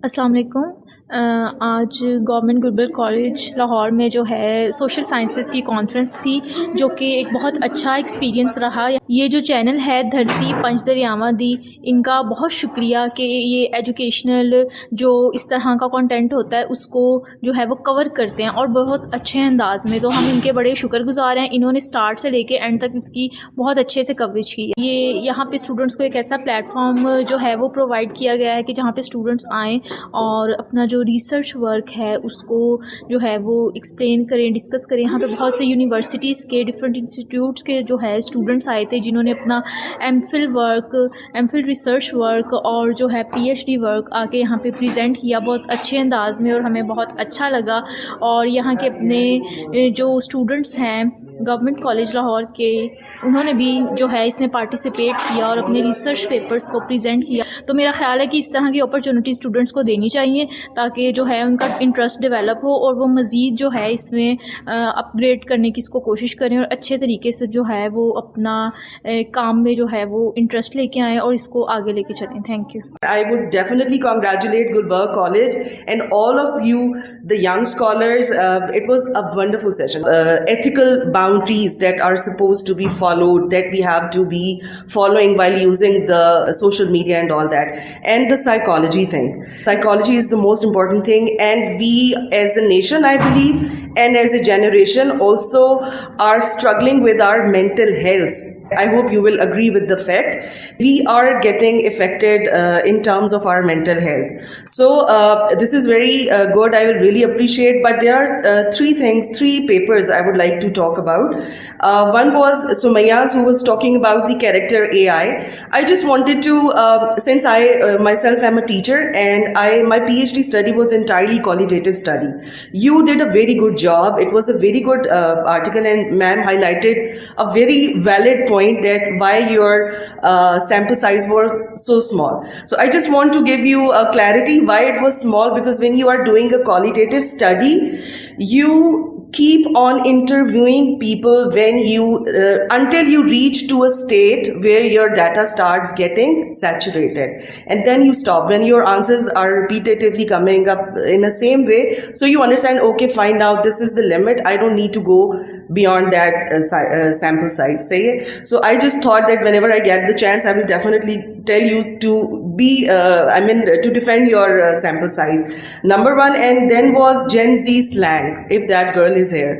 अस्सलाम वालेकुम। आज गवर्नमेंट गुरबल कॉलेज लाहौर में जो है सोशल साइंसेस की कॉन्फ्रेंस थी, जो कि एक बहुत अच्छा एक्सपीरियंस रहा। ये जो चैनल है धरती पंच दरियावां दी, इनका बहुत शुक्रिया कि ये एजुकेशनल जो इस तरह का कंटेंट होता है उसको जो है वो कवर करते हैं और बहुत अच्छे अंदाज में। तो हम इनके बड़े शुक्रगुजार हैं। इन्होंने स्टार्ट से लेके एंड तक इसकी बहुत अच्छे से कवरेज की है। ये यहाँ पे स्टूडेंट्स को एक ऐसा प्लेटफॉर्म जो है वो प्रोवाइड किया गया है कि जहाँ पे स्टूडेंट्स आएँ और अपना जो रिसर्च वर्क है उसको जो है वो एक्सप्लेन करें, डिस्कस करें। यहाँ पे बहुत से यूनिवर्सिटीज़ के डिफरेंट इंस्टीट्यूट्स के जो है स्टूडेंट्स आए थे, जिन्होंने अपना एमफिल रिसर्च वर्क और जो है पीएचडी वर्क आके यहाँ पे प्रेजेंट किया बहुत अच्छे अंदाज में, और हमें बहुत अच्छा लगा। और यहाँ के अपने जो स्टूडेंट्स हैं गवर्नमेंट कॉलेज लाहौर के, उन्होंने भी जो है इसमें पार्टिसिपेट किया और अपने रिसर्च पेपर्स को प्रेजेंट किया। तो मेरा ख्याल है कि इस तरह की अपॉर्चुनिटी स्टूडेंट्स को देनी चाहिए ताकि जो है उनका इंटरेस्ट डेवलप हो और वो मज़ीद जो है इसमें अपग्रेड करने की इसको कोशिश करें और अच्छे तरीके से जो है वो अपना काम में जो है वो इंटरेस्ट लेके आएँ और इसको आगे लेके चलें। Thank you. I would definitely congratulate Gulberg College and all of you, the young scholars. It was a wonderful session. Ethical boundaries that are supposed to be followed, that we have to be following while using the social media and all that. And the psychology thing. Psychology is the most important thing. And we as a nation, I believe, and as a generation also are struggling with our mental health. I hope you will agree with the fact we are getting affected in terms of our mental health. So this is very good. I will really appreciate. But there are three papers I would like to talk about. One was Sumayya's, who was talking about the character AI. I just wanted to, since I myself am a teacher and my PhD study was entirely qualitative study. You did a very good job. It was a very good article, and ma'am highlighted a very valid point that why your sample size was so small. So I just want to give you a clarity why it was small, because when you are doing a qualitative study, you keep on interviewing people when you until you reach to a state where your data starts getting saturated, and then you stop when your answers are repetitively coming up in the same way. So you understand, okay, fine, now this is the limit, I don't need to go beyond that sample size. So I just thought that whenever I get the chance, I will definitely tell you to be to defend your sample size, number one. And then was Gen Z slang. If that girl is here,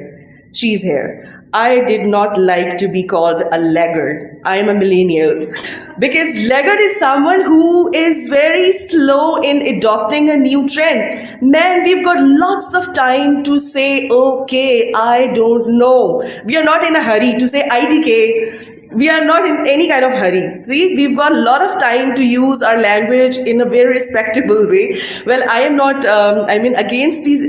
she's here. I did not like to be called a laggard. I am a millennial. Because laggard is someone who is very slow in adopting a new trend. Man, we've got lots of time to say, okay, I don't know. We are not in a hurry to say IDK. We are not in any kind of hurry. See, we've got a lot of time to use our language in a very respectable way. Well, I am not, against these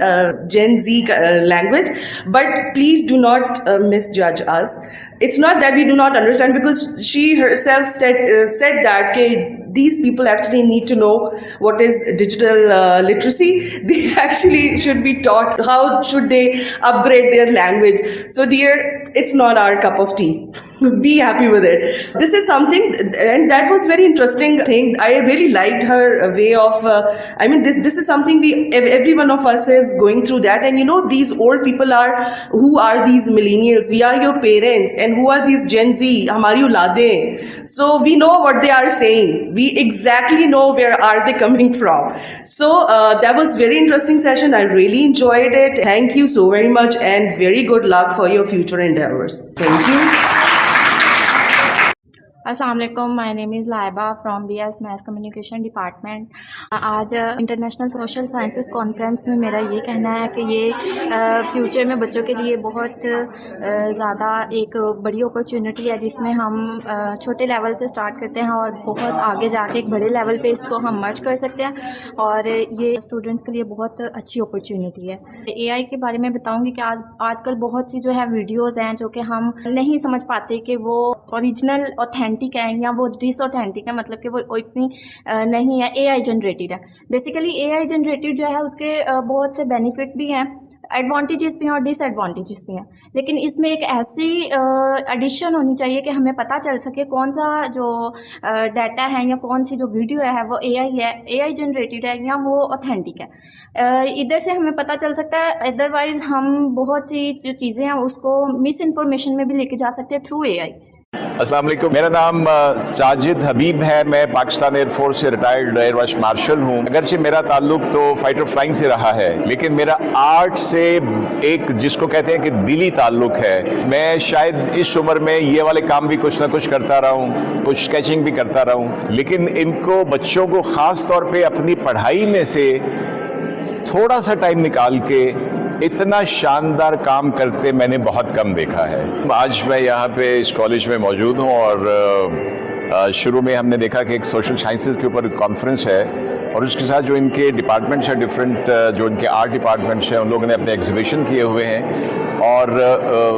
Gen Z language, but please do not misjudge us. It's not that we do not understand, because she herself said that, okay, these people actually need to know what is digital literacy. They actually should be taught how should they upgrade their language. So dear, it's not our cup of tea. Be happy with it. This is something, and that was very interesting thing. I really liked her way of, this is something every one of us is going through that. And you know, these old people who are these millennials? We are your parents. And who are these Gen Z? Hamari aulade. So we know what they are saying. We exactly know where are they coming from. So that was very interesting session. I really enjoyed it. Thank you so very much, and very good luck for your future endeavors. Thank you. अस्सलाम वालेकुम, my name is Laiba from BS math communication department. आज international social sciences conference में मेरा ये कहना है कि ये फ्यूचर में बच्चों के लिए बहुत ज़्यादा एक बड़ी अपॉर्चुनिटी है, जिसमें हम छोटे लेवल से स्टार्ट करते हैं और बहुत आगे जाके एक बड़े लेवल पे इसको हम मर्ज कर सकते हैं, और ये स्टूडेंट्स के लिए बहुत अच्छी अपॉर्चुनिटी है। एआई के बारे में बताऊँगी कि आजकल बहुत सी जो है वीडियोज़ हैं जो कि हम नहीं समझ पाते कि वो ओरिजिनल ऑथेंटिक ऑथेंटिक है या वो डिसऑथेंटिक है, मतलब कि वो इतनी नहीं है, AI जनरेटेड है। बेसिकली AI जनरेटेड जो है उसके बहुत से बेनिफिट भी हैं, एडवांटेजेस भी हैं और डिसएडवांटेजेस भी हैं, लेकिन इसमें एक ऐसी एडिशन होनी चाहिए कि हमें पता चल सके कौन सा जो डाटा है या कौन सी जो वीडियो है वो AI जनरेटेड है या वो ऑथेंटिक है। इधर से हमें पता चल सकता है, अदरवाइज हम बहुत सी जो चीज़ें हैं उसको मिस इन्फॉर्मेशन में भी लेके जा सकते हैं थ्रू AI। अस्सलाम वालेकुम, मेरा नाम साजिद हबीब है। मैं पाकिस्तान एयरफोर्स से रिटायर्ड एयर वाइस मार्शल हूँ। अगरचे मेरा ताल्लुक तो फाइटर फ्लाइंग से रहा है, लेकिन मेरा आर्ट से एक जिसको कहते हैं कि दिली ताल्लुक है। मैं शायद इस उम्र में ये वाले काम भी कुछ ना कुछ करता रहा हूँ, कुछ स्केचिंग भी करता रहा हूँ, लेकिन इनको बच्चों को ख़ास तौर पे अपनी पढ़ाई में से थोड़ा सा टाइम निकाल के इतना शानदार काम करते मैंने बहुत कम देखा है। आज मैं यहाँ पे इस कॉलेज में मौजूद हूँ और शुरू में हमने देखा कि एक सोशल साइंसेज के ऊपर कॉन्फ्रेंस है और उसके साथ जो इनके डिपार्टमेंट्स हैं, डिफरेंट जो इनके आर्ट डिपार्टमेंट्स हैं, उन लोगों ने अपने एग्जीबिशन किए हुए हैं और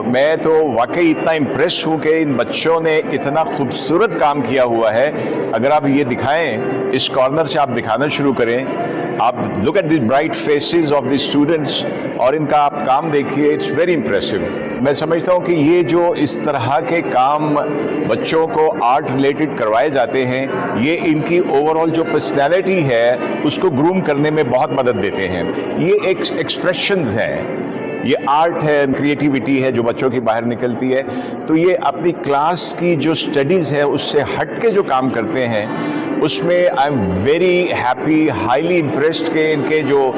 मैं तो वाकई इतना इम्प्रेस हूँ कि इन बच्चों ने इतना खूबसूरत काम किया हुआ है। अगर आप ये दिखाएं, इस कॉर्नर से आप दिखाना शुरू करें, आप look at the bright faces of the students और इनका आप काम देखिए, इट्स वेरी इम्प्रेसिव। मैं समझता हूँ कि ये जो इस तरह के काम बच्चों को आर्ट रिलेटेड करवाए जाते हैं, ये इनकी ओवरऑल जो पर्सनैलिटी है उसको ग्रूम करने में बहुत मदद देते हैं। ये एक एक्सप्रेशंस हैं, ये आर्ट है, क्रिएटिविटी है जो बच्चों की बाहर निकलती है। तो ये अपनी क्लास की जो स्टडीज़ है उससे हट के जो काम करते हैं उसमें I am very happy, highly impressed के इनके जो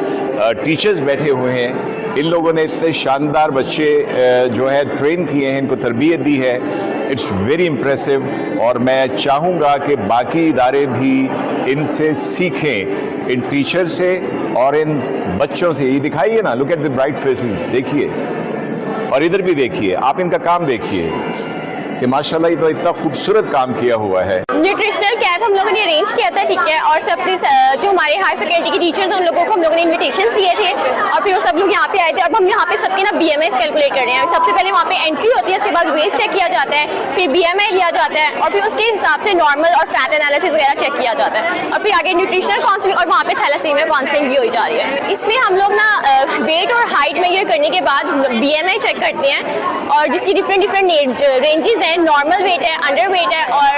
टीचर्स बैठे हुए हैं, इन लोगों ने इतने शानदार बच्चे जो है ट्रेन किए हैं, इनको तरबियत दी है। इट्स वेरी इम्प्रेसिव और मैं चाहूँगा कि बाकी इदारे भी इनसे सीखें, इन टीचर से और इन बच्चों से। ये दिखाइए ना, look at the bright faces, देखिए, और इधर भी देखिए, आप इनका काम देखिए कि माशाल्लाह ये तो इतना खूबसूरत काम किया हुआ है। न्यूट्रिशनल कैंप हम लोगों ने अरेंज किया था, ठीक है, और सब जो हमारे हाई फैकल्टी के टीचर्स हैं उन लोगों को हम लोगों ने इन्विटेशन दिए थे और फिर वो सब लोग यहाँ पे आए थे। अब हम यहाँ पे सबके ना BMI कैलकुलेट कर रहे हैं। सबसे पहले वहाँ पे एंट्री होती है, उसके बाद वेट चेक किया जाता है, फिर BMI लिया जाता है और फिर उसके हिसाब से नॉर्मल और फैट एनालिसिस वगैरह चेक किया जाता है और फिर आगे न्यूट्रिशनल काउंसलिंग और वहाँ पे थैलेसीमिया काउंसलिंग भी हो जा रही है। इसमें हम लोग ना वेट और हाइट मेजर करने के बाद BMI चेक करते हैं और जिसकी डिफरेंट रेंजेस हैं, नॉर्मल वेट है, अंडर वेट है और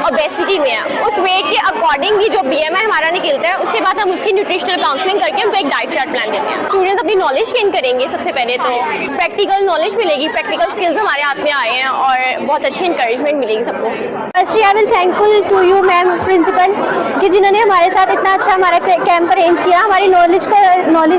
ओबेसिटी में है। उस वेट के अकॉर्डिंग ही जो BMI हमारा निकलता है, उसके बाद हम उसकी न्यूट्रिशनल काउंसलिंग करके उनको एक डाइट चार्ट प्लान देते हैं। स्टूडेंट्स अपनी नॉलेज गेन करेंगे, सबसे पहले तो प्रैक्टिकल नॉलेज मिलेगी, प्रैक्टिकल स्किल्स हमारे हाथ में आ रहे हैं और बहुत अच्छी इंकरेजमेंट मिलेगी सबको। Firstly I will thankful to you ma'am principal कि जिन्होंने हमारे साथ इतना अच्छा हमारा कैंप अरेंज किया, हमारी नॉलेज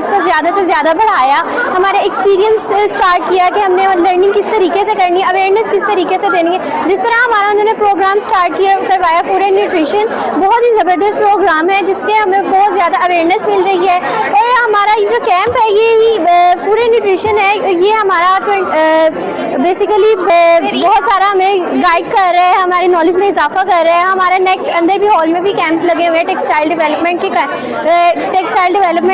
को ज़्यादा से ज़्यादा बढ़ाया, हमारे एक्सपीरियंस स्टार्ट किया कि हमने लर्निंग किस तरीके से करनी है, अवेयरनेस किस तरीके से देनी है। जिस तरह हमारा उन्होंने प्रोग्राम स्टार्ट किया करवाया फूड एंड न्यूट्रिशन, बहुत ही ज़बरदस्त प्रोग्राम है जिसके हमें बहुत ज़्यादा अवेयरनेस मिल रही है। और हमारा ये जो कैंप है ये फूड एंड न्यूट्रिशन है, ये हमारा बेसिकली बहुत सारा हमें गाइड कर रहा है, हमारी नॉलेज में इजाफा कर रहा है। हमारे नेक्स्ट अंदर भी हॉल में भी कैंप लगे हुए हैं टेक्सटाइल डेवलपमेंट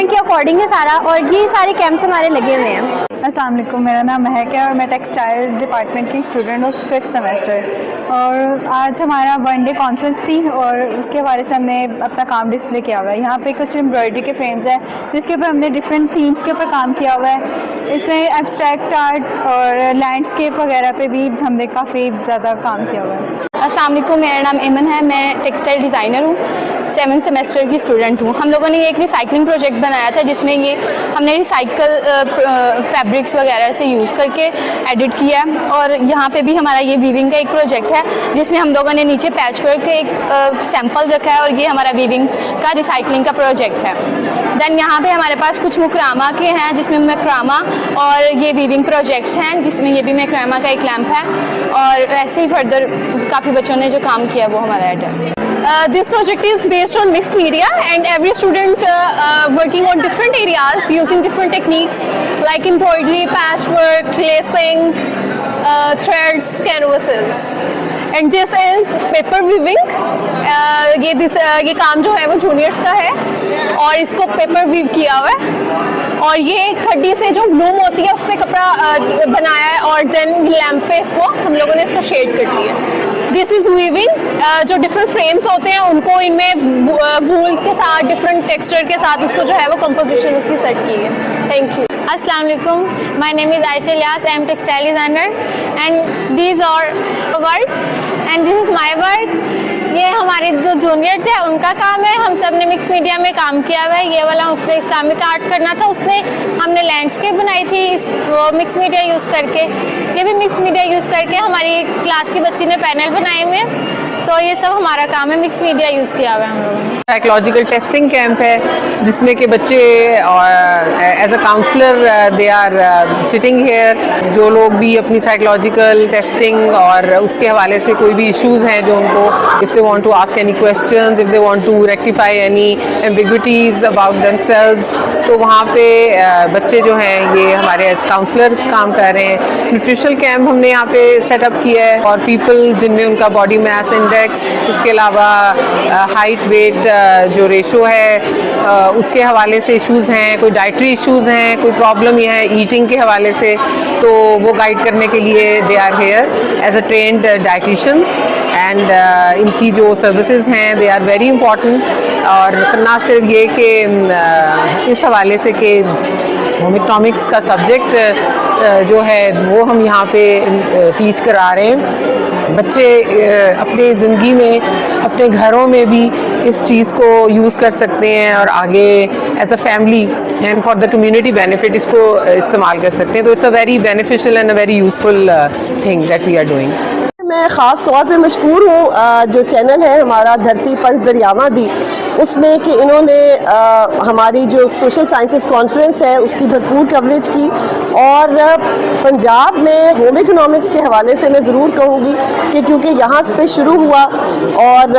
के अकॉर्डिंग है सारा, और ये सारे कैंप्स हमारे लगे हुए हैं। अस्सलाम वालेकुम, मेरा नाम महक है और मैं टेक्सटाइल डिपार्टमेंट की स्टूडेंट हूँ 5th सेमेस्टर। और आज हमारा 1 डे कॉन्फ्रेंस थी और उसके हवाले से हमने अपना काम डिस्प्ले किया हुआ है। यहाँ पे कुछ एम्ब्रॉयडरी के फ्रेम्स हैं जिसके ऊपर हमने डिफरेंट थीम्स के ऊपर काम किया हुआ है। इसमें एब्स्ट्रैक्ट आर्ट और लैंडस्केप वगैरह पे भी हमने काफ़ी ज़्यादा काम किया हुआ है। अस्सलाम वालेकुम, मेरा नाम इमन है, मैं टेक्सटाइल डिज़ाइनर हूँ, 7th सेमेस्टर की स्टूडेंट हूँ। हम लोगों ने एक रिसाइकलिंग प्रोजेक्ट बनाया था जिसमें ये हमने रिसाइकल फैब्रिक्स वगैरह से यूज़ करके एडिट किया, और यहाँ पे भी हमारा ये वीविंग का एक प्रोजेक्ट है जिसमें हम लोगों ने नीचे पैचवर्क का एक सैम्पल रखा है और ये हमारा वीविंग का रिसाइकलिंग का प्रोजेक्ट है। देन यहाँ पे हमारे पास कुछ मुकरामा के हैं जिसमें मैक्रामा और ये वीविंग प्रोजेक्ट्स हैं जिसमें ये भी मैक्रामा का एक लैम्प है, और ऐसे ही फर्दर काफ़ी बच्चों ने जो काम किया वो हमारा ऐड है। This project is based on mixed media and every student working on different areas using different techniques like embroidery, patchwork, lacing, threads, canvases. And this is paper weaving. ये काम जो है वो जूनियर्स का है और इसको पेपर वीव किया हुआ है, और ये खड्डी से जो ब्लूम होती है उस पर कपड़ा बनाया है और देन लैम्प पे इसको हम लोगों ने इसको शेड कर दिया है। दिस इज वीविंग, जो डिफरेंट फ्रेम्स होते हैं उनको इनमें वूल के साथ डिफरेंट टेक्सचर के साथ उसको जो है वो कंपोजिशन उसकी सेट की है। Thank you. अस्सलाम वालेकुम, my name is Ayesha Ilyas, I am textile designer and these are work and this is my work. ये हमारे जो जूनियर्स हैं उनका काम है, हम सब ने मिक्स मीडिया में काम किया हुआ है। ये वाला उसने इस्लामिक आर्ट करना था, उसने हमने लैंडस्केप बनाई थी वो मिक्स मीडिया यूज़ करके। ये भी मिक्स मीडिया यूज़ करके हमारी क्लास की बच्ची ने पैनल बनाए हुए हैं। तो ये सब हमारा काम है, मिक्स मीडिया यूज़ किया हुआ है हम लोगों ने। साइकोलॉजिकल टेस्टिंग कैंप है जिसमें कि बच्चे as a counsellor they are sitting here. जो लोग भी अपनी साइकोलॉजिकल टेस्टिंग और उसके हवाले से कोई भी इश्यूज हैं जो उनको, if they want to ask any questions, if they want to rectify any ambiguities about themselves, तो वहाँ पे बच्चे जो हैं ये हमारे एज काउंसलर काम कर रहे हैं। न्यूट्रिशनल कैंप हमने यहाँ पे सेटअप किया है और पीपल जिनमें उनका बॉडी मास इंडेक्स, इसके अलावा हाइट वेट जो रेशो है उसके हवाले से इश्यूज हैं, कोई डाइटरी इश्यूज हैं, कोई प्रॉब्लम ये है ईटिंग के हवाले से, तो वो गाइड करने के लिए they are here as a trained dietitians and इनकी जो सर्विसेज हैं दे आर वेरी इंपॉर्टेंट। और ना सिर्फ ये कि इस हवाले से कि होम इकोनॉमिक्स का सब्जेक्ट जो है वो हम यहाँ पे टीच करा रहे हैं। बच्चे अपनी ज़िंदगी में अपने घरों में भी इस चीज़ को यूज़ कर सकते हैं और आगे as a family and for the community benefit इसको इस्तेमाल कर सकते हैं। तो it's a very beneficial and a very useful thing that we are doing. मैं ख़ास तौर पे मशकूर हूँ जो चैनल है हमारा धरती पंच दरियावा दी, उसमें कि इन्होंने हमारी जो सोशल साइंसेस कॉन्फ्रेंस है उसकी भरपूर कवरेज की। और पंजाब में होम इकोनॉमिक्स के हवाले से मैं ज़रूर कहूँगी कि क्योंकि यहाँ पे शुरू हुआ और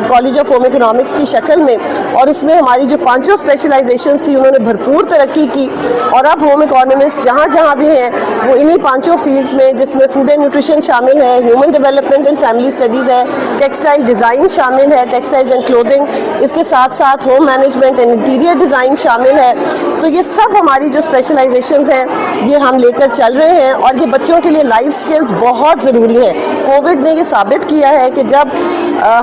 कॉलेज ऑफ होम इकोनॉमिक्स की शक्ल में, और उसमें हमारी जो पांचों स्पेशलाइजेशंस थी उन्होंने भरपूर तरक्की की। और अब होम इकोनॉमिक्स जहाँ जहाँ भी हैं वो इन्हीं पांचों फील्ड्स में, जिसमें फूड एंड न्यूट्रिशन शामिल है, human development and family studies है, टेक्सटाइल डिज़ाइन शामिल है, टेक्सटाइल्स एंड क्लोथिंग, इसके साथ साथ home management and interior design शामिल है। तो ये सब हमारी जो स्पेशलाइजेशंस हैं ये हम लेकर चल रहे हैं और ये बच्चों के लिए लाइफ स्किल्स बहुत ज़रूरी हैं। कोविड ने ये साबित किया है कि जब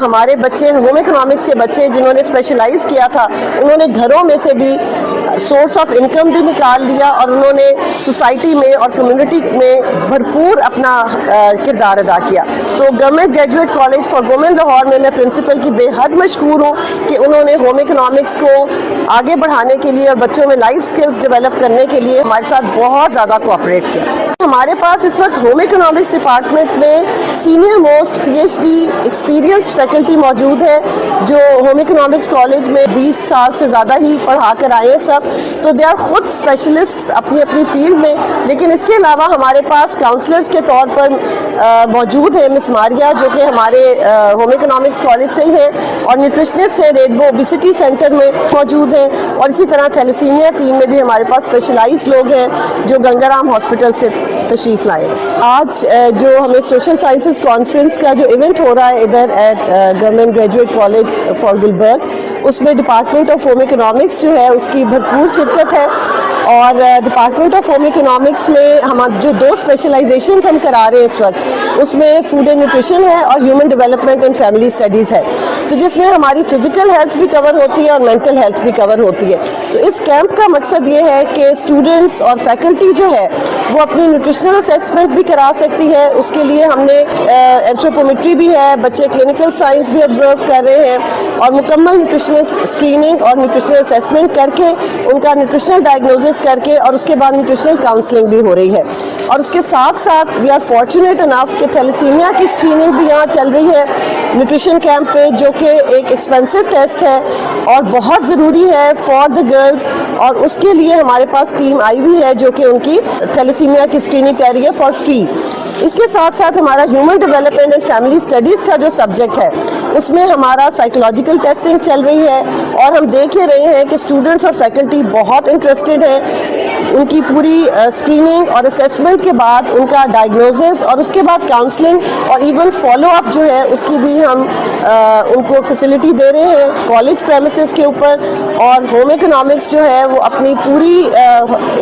हमारे बच्चे होम इकोनॉमिक्स के बच्चे जिन्होंने स्पेशलाइज किया था उन्होंने घरों में से भी सोर्स ऑफ इनकम भी निकाल लिया और उन्होंने सोसाइटी में और कम्युनिटी में भरपूर अपना किरदार अदा किया। तो government graduate college for women Lahore में मैं प्रिंसिपल की बेहद मशकूर हूँ कि उन्होंने होम इकोनॉमिक्स को आगे बढ़ाने के लिए और बच्चों में लाइफ स्किल्स डेवलप करने के लिए हमारे साथ बहुत ज़्यादा कोऑपरेट किया। हमारे पास इस वक्त होम इकोनॉमिक्स डिपार्टमेंट में senior most PhD experienced faculty मौजूद है जो होम इकोनॉमिक्स कॉलेज में 20 साल से ज़्यादा ही पढ़ा कर आए हैं सब। तो दे आर खुद स्पेशलिस्ट अपनी अपनी फील्ड में। लेकिन इसके अलावा हमारे पास काउंसलर्स के तौर पर मौजूद है मिस मारिया जो कि हमारे होम इकोनॉमिक्स कॉलेज से ही है और न्यूट्रिशनिस्ट है रेडबो ओबेसिटी सेंटर में मौजूद है। और इसी तरह थैलेसीमिया टीम में भी हमारे पास स्पेशलाइज्ड लोग हैं जो गंगाराम हॉस्पिटल से तशरीफ़ लाए। आज जो हमें सोशल साइंसेस कॉन्फ्रेंस का जो इवेंट हो रहा है इधर at government graduate college for Gulberg, उसमें डिपार्टमेंट ऑफ होम इकोनॉमिक्स जो है उसकी भरपूर शिरकत है। और डिपार्टमेंट ऑफ होम इकोनॉमिक्स में हम जो 2 स्पेशलाइजेशन हम करा रहे हैं इस वक्त, उसमें फूड एंड न्यूट्रिशन है और human development and family studies है। तो जिसमें हमारी फिजिकल हेल्थ भी कवर होती है और मेंटल हेल्थ भी कवर होती है। तो इस कैंप का मकसद ये है कि स्टूडेंट्स और फैकल्टी जो है वो अपनी न्यूट्रिशनल असेसमेंट भी करा सकती है। उसके लिए हमने एंथ्रोपोमेट्री भी है, बच्चे क्लिनिकल साइंस भी ऑब्जर्व कर रहे हैं और मुकम्मल न्यूट्रिशनल स्क्रीनिंग और न्यूट्रिशनल असेसमेंट करके उनका न्यूट्रिशनल डायग्नोसिस करके और उसके बाद न्यूट्रिशनल काउंसलिंग भी हो रही है। और उसके साथ साथ वी आर फॉर्चुनेट इनफ कि थैलेसीमिया की स्क्रीनिंग भी यहाँ चल रही है न्यूट्रिशन कैंप पे, जो कि एक एक्सपेंसिव टेस्ट है और बहुत ज़रूरी है फॉर द गर्ल्स। और उसके लिए हमारे पास टीम आई हुई है जो कि उनकी थैलेसीमिया की स्क्रीनिंग कर रही है फॉर फ्री। इसके साथ साथ हमारा human development and family studies का जो सब्जेक्ट है उसमें हमारा साइकोलॉजिकल टेस्टिंग चल रही है और हम देख ही रहे हैं कि स्टूडेंट्स और फैकल्टी बहुत इंटरेस्टेड है। उनकी पूरी स्क्रीनिंग और असेसमेंट के बाद उनका डायग्नोसिस और उसके बाद काउंसलिंग और इवन फॉलो अप जो है उसकी भी हम उनको फैसिलिटी दे रहे हैं कॉलेज प्रेमिसेस के ऊपर। और होम इकोनॉमिक्स जो है वो अपनी पूरी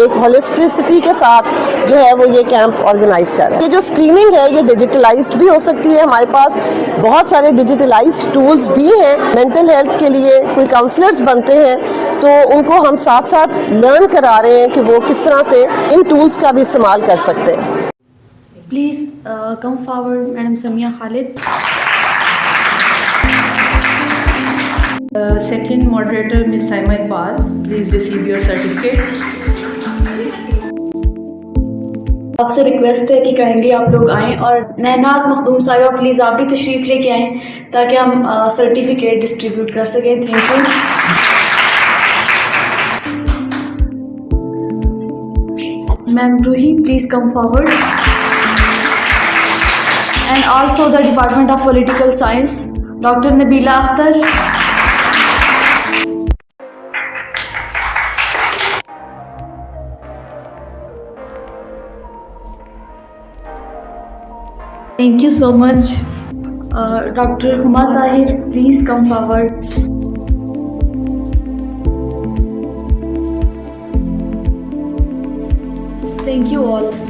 एक होलिस्टिसिटी के साथ जो है वो ये कैंप ऑर्गेनाइज कर रहा है। ये जो स्क्रीनिंग है ये डिजिटलाइज्ड भी हो सकती है, हमारे पास बहुत सारे डिजिटलाइज्ड टूल्स भी हैं। मेंटल हेल्थ के लिए कोई काउंसलर्स बनते हैं तो उनको हम साथ साथ लर्न करा रहे हैं कि वो किस तरह से इन टूल्स का भी इस्तेमाल कर सकते हैं। Please come forward, Madam Samia Khalid. Second moderator, Ms. Saima Iqbal. Please receive your certificate. आपसे रिक्वेस्ट है कि काइंडली आप लोग आएँ और महनाज मखदूम साहिबा प्लीज़ आप भी तशरीफ़ लेके आएँ ताकि हम सर्टिफिकेट डिस्ट्रीब्यूट कर सकें। Thank you. Ma'am Ruhi, please come forward. And also the Department of Political Science, Dr. Nabila Akhtar. Thank you so much. Dr. Huma Tahir, please come forward.